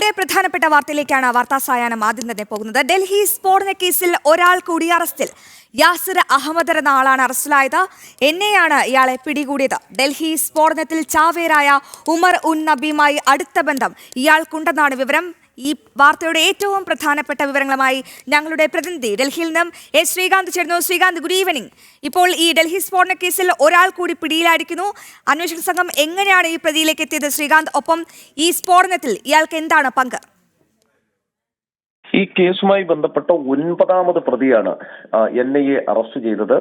വളരെ പ്രധാനപ്പെട്ട വാർത്തയിലേക്കാണ് വാർത്താ സായാഹ്നം ആദ്യം തന്നെ പോകുന്നത്. ഡൽഹി സ്ഫോടന കേസിൽ ഒരാൾ കൂടി അറസ്റ്റിൽ. യാസിർ അഹമ്മദ് എന്ന ആളാണ് അറസ്റ്റിലായത്. എന്നെയാണ് ഇയാളെ പിടികൂടിയത്. ഡൽഹി സ്ഫോടനത്തിൽ ചാവേറായ ഉമർ ഉൻ നബിയുമായി അടുത്ത ബന്ധം ഇയാൾക്കുണ്ടെന്നാണ് വിവരം. ഈ വാർത്തയുടെ ഏറ്റവും പ്രധാനപ്പെട്ട വിവരങ്ങളുമായി ഞങ്ങളുടെ പ്രതിനിധി ഡൽഹിയിൽ നിന്നും ശ്രീകാന്ത് ചേരുന്നു. Srikanth, good evening. ഇപ്പോൾ ഈ ഡൽഹി സ്ഫോടന കേസിൽ ഒരാൾ കൂടി പിടിയിലായിരിക്കുന്നു. അന്വേഷണ സംഘം എങ്ങനെയാണ് ഈ പ്രതിയിലേക്ക് എത്തിയത്? ശ്രീകാന്ത്, ഒപ്പം ഈ സ്ഫോടനത്തിൽ ഇയാൾക്ക് എന്താണ് പങ്ക്? ഈ കേസുമായി ബന്ധപ്പെട്ട 9ാമത് പ്രതിയാണ് NIA അറസ്റ്റ് ചെയ്തത്.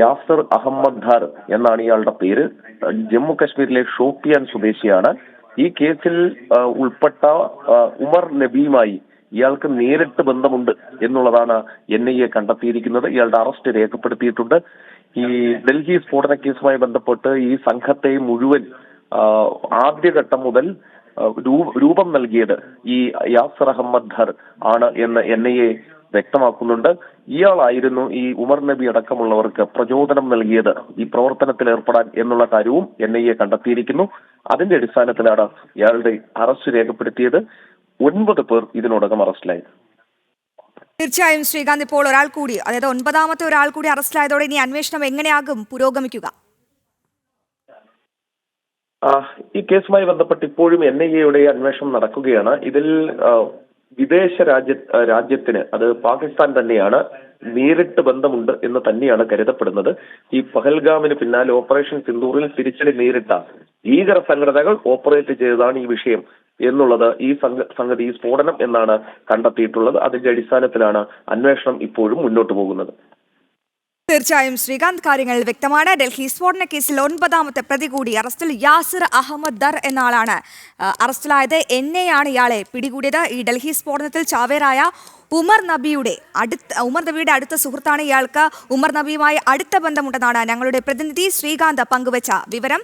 യാസിർ അഹമ്മദ് ധാർ എന്നാണ് ഇയാളുടെ പേര്. ജമ്മു കശ്മീരിലെ ഷോപ്പിയാൻ സ്വദേശിയാണ്. ഈ കേസിൽ ഉൾപ്പെട്ട ഉമർ നബിയുമായി ഇയാൾക്ക് നേരിട്ട് ബന്ധമുണ്ട് എന്നുള്ളതാണ് NIA കണ്ടെത്തിയിരിക്കുന്നത്. ഇയാളുടെ അറസ്റ്റ് രേഖപ്പെടുത്തിയിട്ടുണ്ട്. ഈ ഡൽഹി സ്ഫോടന കേസുമായി ബന്ധപ്പെട്ട് ഈ സംഘത്തെ മുഴുവൻ ആദ്യഘട്ടം മുതൽ രൂപം നൽകിയത് ഈ യാസിർ അഹമ്മദ് ധാർ ആണ് എന്ന് NIA വ്യക്തമാക്കുന്നുണ്ട്. ഇയാളായിരുന്നു ഈ ഉമർ നബി അടക്കമുള്ളവർക്ക് പ്രചോദനം നൽകിയത് ഈ പ്രവർത്തനത്തിൽ ഏർപ്പെടാൻ എന്നുള്ള കാര്യവും NIA കണ്ടെത്തിയിരിക്കുന്നു. അതിന്റെ അടിസ്ഥാനത്തിലാണ് ഇയാളുടെ അറസ്റ്റ് രേഖപ്പെടുത്തിയത്. 9 പേർ ഇതിനോടകം അറസ്റ്റിലായി. തീർച്ചയായും ശ്രീകാന്ത്, ഇപ്പോൾ ഒരാൾ കൂടി, അതായത് 9ാമത്തെ ഒരാൾ കൂടി അറസ്റ്റിലായതോടെ ഇനി അന്വേഷണം എങ്ങനെയാകും പുരോഗമിക്കുക? ഈ കേസുമായി ബന്ധപ്പെട്ട് ഇപ്പോഴും NIAയുടെ അന്വേഷണം നടക്കുകയാണ്. ഇതിൽ വിദേശ രാജ്യത്തിന്, അത് പാകിസ്ഥാൻ തന്നെയാണ്, നേരിട്ട് ബന്ധമുണ്ട് എന്ന് തന്നെയാണ് കരുതപ്പെടുന്നത്. ഈ പഹൽഗാമിന് പിന്നാലെ ഓപ്പറേഷൻ സിന്ദൂറിൽ തിരിച്ചടി നേരിട്ട ഭീകര സംഘടനകൾ ഓപ്പറേറ്റ് ചെയ്തതാണ് ഈ വിഷയം എന്നുള്ളത് ഈ സംഗതി സ്ഫോടനം എന്നാണ് കണ്ടെത്തിയിട്ടുള്ളത്. അതിന്റെ അടിസ്ഥാനത്തിലാണ് അന്വേഷണം ഇപ്പോഴും മുന്നോട്ട് പോകുന്നത്. തീർച്ചയായും ശ്രീകാന്ത്, കാര്യങ്ങൾ വ്യക്തമാണ്. ഡൽഹി സ്ഫോടന കേസിൽ 9ാമത്തെ പ്രതി കൂടി അറസ്റ്റിൽ. യാസിർ അഹമ്മദ് ധർ എന്ന ആളാണ് അറസ്റ്റിലായത്. എന്നെയാണ് ഇയാളെ പിടികൂടിയത്. ഈ ഡൽഹി സ്ഫോടനത്തിൽ ചാവേറായ ഉമർ നബിയുടെ അടുത്ത സുഹൃത്താണ് ഇയാൾക്ക്. ഉമർ നബിയുമായി അടുത്ത ബന്ധമുണ്ടെന്നാണ് ഞങ്ങളുടെ പ്രതിനിധി ശ്രീകാന്ത് പങ്കുവച്ച വിവരം.